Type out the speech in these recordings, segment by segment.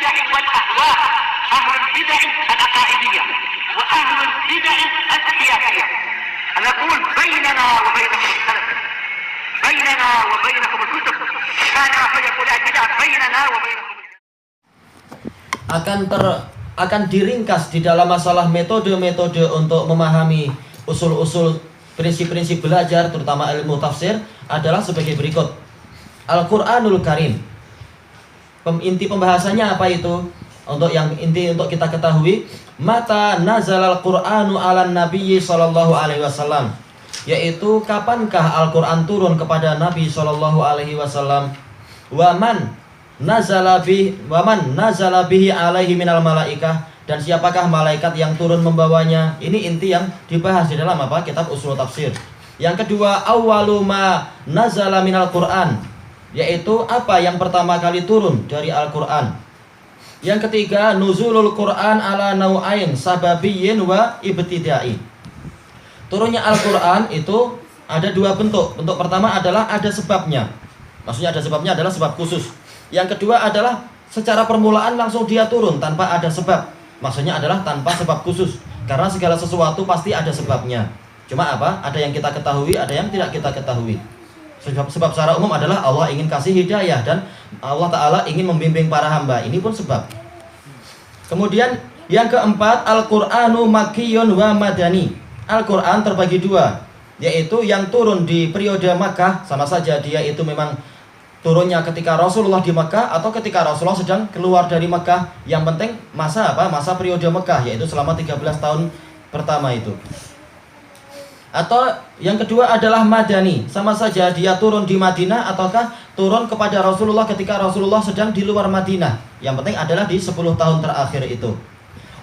البدع والأهواء، أهل البدع العقائدية وأهل البدع السياسية. نقول بيننا وبينكم السلف، بيننا وبينكم الكتب، كان فيقول البدع بيننا وبينكم. Akan diringkas di dalam masalah metode-metode untuk memahami usul-usul prinsip-prinsip belajar, terutama ilmu tafsir, adalah sebagai berikut. Al-Quranul Karim. Inti pembahasannya apa itu? Untuk kita ketahui, mata nazalal Qur'anu 'alan Nabiyyi sallallahu alaihi wasallam, yaitu kapankah Al-Qur'an turun kepada Nabi sallallahu alaihi wasallam? Wa man nazala bihi alaihi minal malaikah, dan siapakah malaikat yang turun membawanya? Ini inti yang dibahas di dalam kitab usul tafsir. Yang kedua, awwalu ma nazala minal Qur'an, yaitu apa yang pertama kali turun dari Al-Qur'an. Yang ketiga, nuzulul Qur'an ala nau'ain sababiyyin wa ibtida'i. Turunnya Al-Qur'an itu ada dua bentuk. Bentuk pertama adalah ada sebabnya. Maksudnya ada sebabnya adalah sebab khusus. Yang kedua adalah secara permulaan langsung dia turun tanpa ada sebab. Maksudnya adalah tanpa sebab khusus. Karena segala sesuatu pasti ada sebabnya. Cuma ada yang kita ketahui, ada yang tidak kita ketahui. Sebab secara umum adalah Allah ingin kasih hidayah dan Allah Ta'ala ingin membimbing para hamba. Ini pun sebab. Kemudian yang keempat, Al-Qur'anu Makkiyun wa Madani. Al-Quran terbagi dua, yaitu yang turun di periode Makkah, sama saja dia itu memang turunnya ketika Rasulullah di Makkah atau ketika Rasulullah sedang keluar dari Makkah. Yang penting masa periode Makkah, yaitu selama 13 tahun pertama itu. Atau yang kedua adalah Madani, sama saja dia turun di Madinah ataukah turun kepada Rasulullah ketika Rasulullah sedang di luar Madinah. Yang penting adalah di 10 tahun terakhir itu.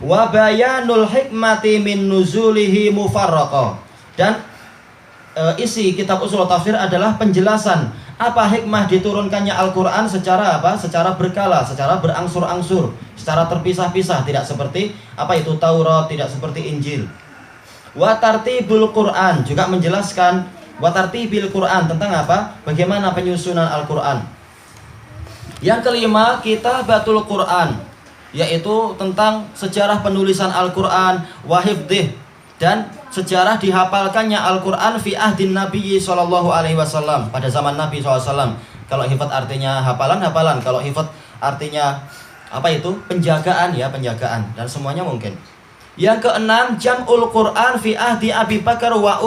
Wa bayanul hikmati min nuzulihi mufarraqah. Dan isi kitab usul tafsir adalah penjelasan apa hikmah diturunkannya Al-Quran secara secara berkala, secara berangsur-angsur, secara terpisah-pisah, tidak seperti Taurat, tidak seperti Injil. Wa tartibul Quran juga menjelaskan wa tartibil Quran tentang bagaimana penyusunan Al-Quran. Yang kelima, kitabatul Quran, yaitu tentang sejarah penulisan Al-Quran, wahibdih, dan sejarah dihafalkannya Al-Quran fi ahdin Nabi sallallahu alaihi wasallam, pada zaman Nabi SAW. Kalau hifat artinya hafalan, kalau hifat artinya penjagaan, penjagaan, dan semuanya mungkin. Yang keenam, jam'ul Quran fi ahdi Abi Bakar wa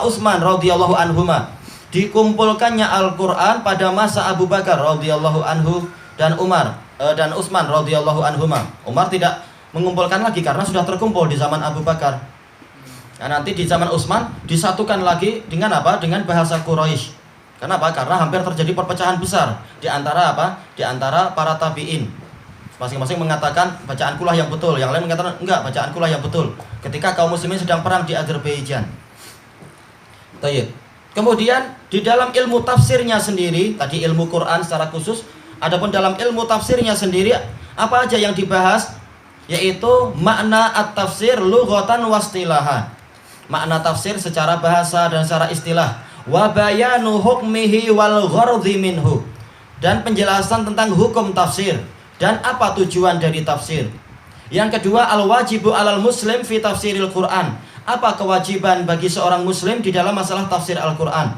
Utsman radhiyallahu anhuma. Dikumpulkannya Al-Quran pada masa Abu Bakar radhiyallahu anhu dan Umar dan Utsman radhiyallahu anhuma. Umar tidak mengumpulkan lagi karena sudah terkumpul di zaman Abu Bakar. Nah, nanti di zaman Utsman disatukan lagi dengan dengan bahasa Quraisy. Kenapa? Karena hampir terjadi perpecahan besar di antara Di antara para tabi'in. Masing-masing mengatakan bacaankulah yang betul, yang lain mengatakan enggak, bacaankulah yang betul. Ketika kaum muslimin sedang perang di Azerbaijan. Baik. Kemudian di dalam ilmu tafsirnya sendiri, tadi ilmu Quran secara khusus, adapun dalam ilmu tafsirnya sendiri apa aja yang dibahas? Yaitu makna at-tafsir lughatan wastilaha. Makna tafsir secara bahasa dan secara istilah. Wa bayanu hukmihi wal ghardi minhu. Dan penjelasan tentang hukum tafsir dan apa tujuan dari tafsir. Yang kedua, al-wajibu alal muslim fi tafsiril Quran. Apa kewajiban bagi seorang muslim di dalam masalah tafsir Al-Quran.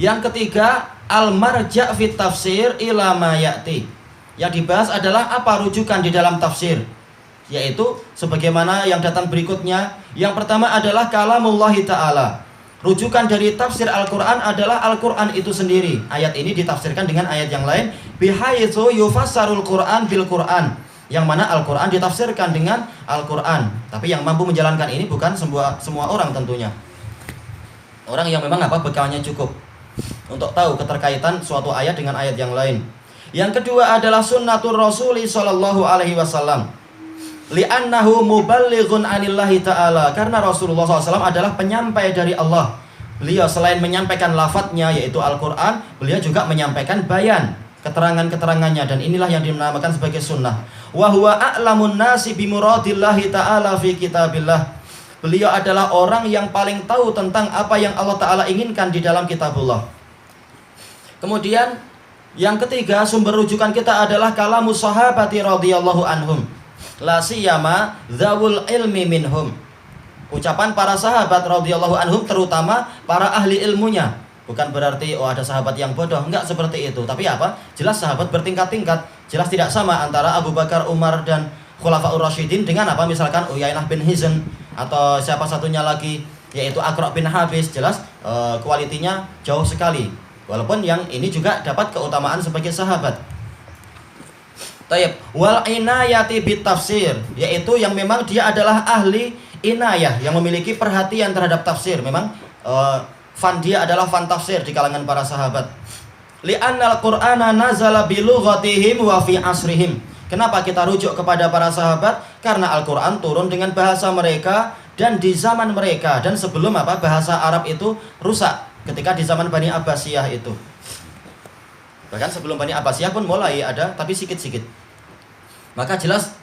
Yang ketiga, al-marja' fi tafsir ila ma ya'ti. Yang dibahas adalah apa rujukan di dalam tafsir, yaitu sebagaimana yang datang berikutnya. Yang pertama adalah kalamullahi ta'ala. Rujukan dari tafsir Al-Quran adalah Al-Quran itu sendiri. Ayat ini ditafsirkan dengan ayat yang lain. Bihaitsu yufassarul Quran bil Quran. Yang mana Al-Quran ditafsirkan dengan Al-Quran. Tapi yang mampu menjalankan ini bukan semua orang tentunya. Orang yang memang bekalnya cukup untuk tahu keterkaitan suatu ayat dengan ayat yang lain. Yang kedua adalah sunnatur Rasuli sallallahu alaihi wasallam. Li'annahu muballighun anillahi ta'ala. Karena Rasulullah SAW adalah penyampai dari Allah. Beliau selain menyampaikan lafadznya yaitu Al-Quran, beliau juga menyampaikan bayan, keterangan-keterangannya. Dan inilah yang dinamakan sebagai sunnah. Wa huwa a'lamun nasi bimuradillahi ta'ala fi kitabillah. Beliau adalah orang yang paling tahu tentang apa yang Allah Ta'ala inginkan di dalam kitabullah. Kemudian Yang ketiga, sumber rujukan kita adalah kalamus sahabati radhiyallahu anhum. La siyama dzawul ilmi minhum. Ucapan para sahabat radhiyallahu anhum, terutama para ahli ilmunya. Bukan berarti ada sahabat yang bodoh, enggak seperti itu. Tapi apa? Jelas sahabat bertingkat-tingkat. Jelas tidak sama antara Abu Bakar, Umar dan Khulafaur Rasyidin dengan apa? Misalkan Uyainah bin Hizn atau siapa satunya lagi yaitu Aqra' bin Habis. Jelas kualitinya jauh sekali. Walaupun yang ini juga dapat keutamaan sebagai sahabat. Tayyib, wal inayati bit tafsir, yaitu yang memang dia adalah ahli inayah, yang memiliki perhatian terhadap tafsir. Memang fan dia adalah fan tafsir di kalangan para sahabat. Li'annal Qur'ana nazala bi lughatihim wa fi asrihim. Kenapa kita rujuk kepada para sahabat? Karena Al-Qur'an turun dengan bahasa mereka dan di zaman mereka, dan sebelum apa? Bahasa Arab itu rusak ketika di zaman Bani Abbasiyah itu. Bahkan sebelum Bani Abbasiyah pun mulai ada, tapi sikit-sikit. Maka jelas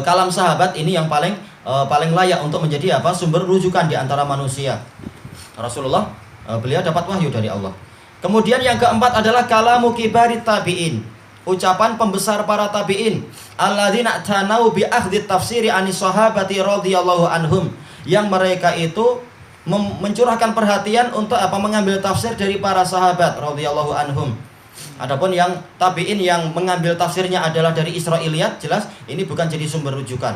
kalam sahabat ini yang paling layak untuk menjadi apa? Sumber rujukan di antara manusia. Rasulullah beliau dapat wahyu dari Allah. Kemudian yang keempat adalah kalamu kibarit tabi'in. Ucapan pembesar para tabi'in. Alladzina tanau bi akhdhi tafsiri anis sahabati radhiyallahu anhum. Yang mereka itu mencurahkan perhatian untuk apa? Mengambil tafsir dari para sahabat radhiyallahu anhum. Adapun yang tabi'in yang mengambil tafsirnya adalah dari Israiliyat, jelas ini bukan jadi sumber rujukan.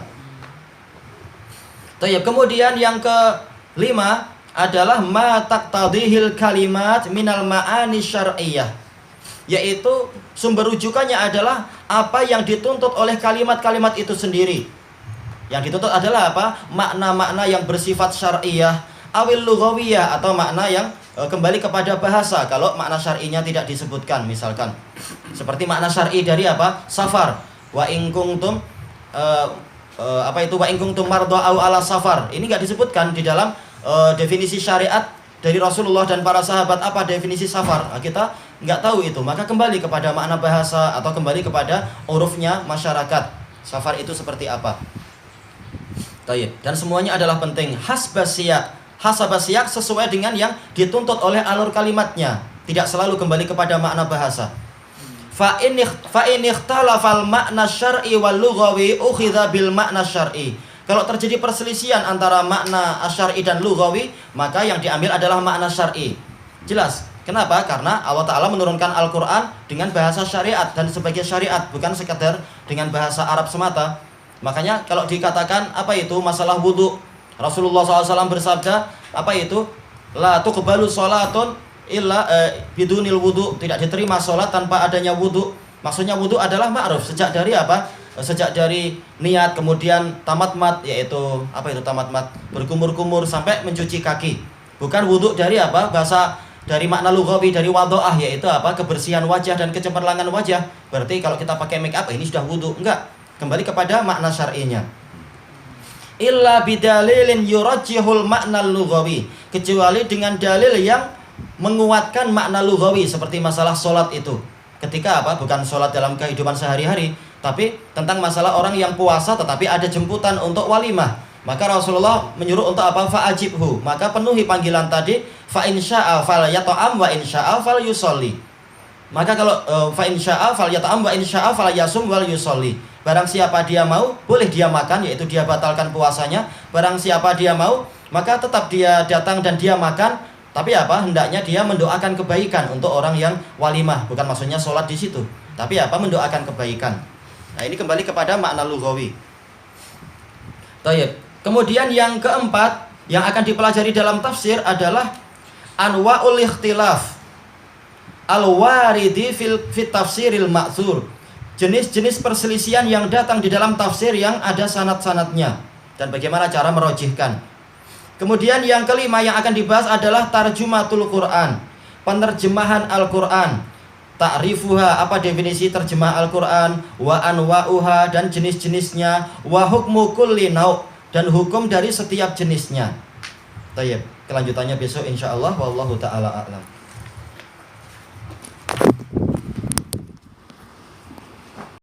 Kemudian yang kelima adalah ma taqtadihil kalimat minal ma'ani syar'iyyah, yaitu sumber rujukannya adalah apa yang dituntut oleh kalimat-kalimat itu sendiri. Yang dituntut adalah apa? Makna-makna yang bersifat syar'iyyah, awil lughawiyah, atau makna yang kembali kepada bahasa kalau makna syar'inya tidak disebutkan. Misalkan seperti makna syar'i dari apa? Safar. Wa in kuntum wa in kuntum marda au ala safar. Ini enggak disebutkan di dalam definisi syariat dari Rasulullah dan para sahabat apa definisi safar. Nah, kita enggak tahu itu. Maka kembali kepada makna bahasa atau kembali kepada urufnya masyarakat. Safar itu seperti apa? Dan semuanya adalah penting. Hasabasiyak sesuai dengan yang dituntut oleh alur kalimatnya, tidak selalu kembali kepada makna bahasa. Fa in ikhtalafal makna syar'i wal lughawi ukhidha bil makna syar'i. Kalau terjadi perselisihan antara makna syar'i dan lughawi, maka yang diambil adalah makna syar'i. Jelas. Kenapa? Karena Allah Ta'ala menurunkan Al-Quran dengan bahasa syariat dan sebagai syariat, bukan sekadar dengan bahasa Arab semata. Makanya kalau dikatakan apa itu masalah wudu, Rasulullah SAW bersabda, apa itu? La tuqbalu sholatun illa bidunil wudu. Tidak diterima sholat tanpa adanya wudu. Maksudnya wudu adalah ma'ruf. Sejak dari apa? Sejak dari niat, kemudian tamatmat, yaitu apa itu tamatmat? Berkumur-kumur sampai mencuci kaki. Bukan wudu dari apa? Bahasa dari makna lughawi, dari wado'ah, yaitu apa? Kebersihan wajah dan kecemerlangan wajah. Berarti kalau kita pakai make up, ini sudah wudu. Enggak. Kembali kepada makna syar'inya. Illa bidalilin yurajjihul makna lughawi, kecuali dengan dalil yang menguatkan makna lughawi, seperti masalah sholat itu. Ketika apa? Bukan sholat dalam kehidupan sehari-hari, tapi tentang masalah orang yang puasa tetapi ada jemputan untuk walimah. Maka Rasulullah menyuruh untuk apa? Fa'ajibhu, maka penuhi panggilan tadi. Fa in sya'a falyat'am wa in sya'a falyusolli. Maka kalau fa in sya'a falyat'am wa in sya'a falyasum wal yusolli. Barang siapa dia mau, boleh dia makan, yaitu dia batalkan puasanya. Barang siapa dia mau, maka tetap dia datang dan dia makan. Tapi apa? Hendaknya dia mendoakan kebaikan untuk orang yang walimah. Bukan maksudnya sholat di situ, tapi apa? Mendoakan kebaikan. Nah, ini kembali kepada makna lughawi. Tayyib. Kemudian yang keempat yang akan dipelajari dalam tafsir adalah anwa'ul ikhtilaf al-waridi fit tafsiril ma'thur. Jenis-jenis perselisihan yang datang di dalam tafsir yang ada sanad-sanadnya dan bagaimana cara merojihkan. Kemudian yang kelima yang akan dibahas adalah tarjumatul Quran, penerjemahan Al-Quran. Ta'rifuha, apa definisi terjemah Al-Quran, wa anwa'uha, dan jenis-jenisnya, wa hukmu kulli nau', dan hukum dari setiap jenisnya. Tayyib, kelanjutannya besok insyaallah, wallahu ta'ala a'lam.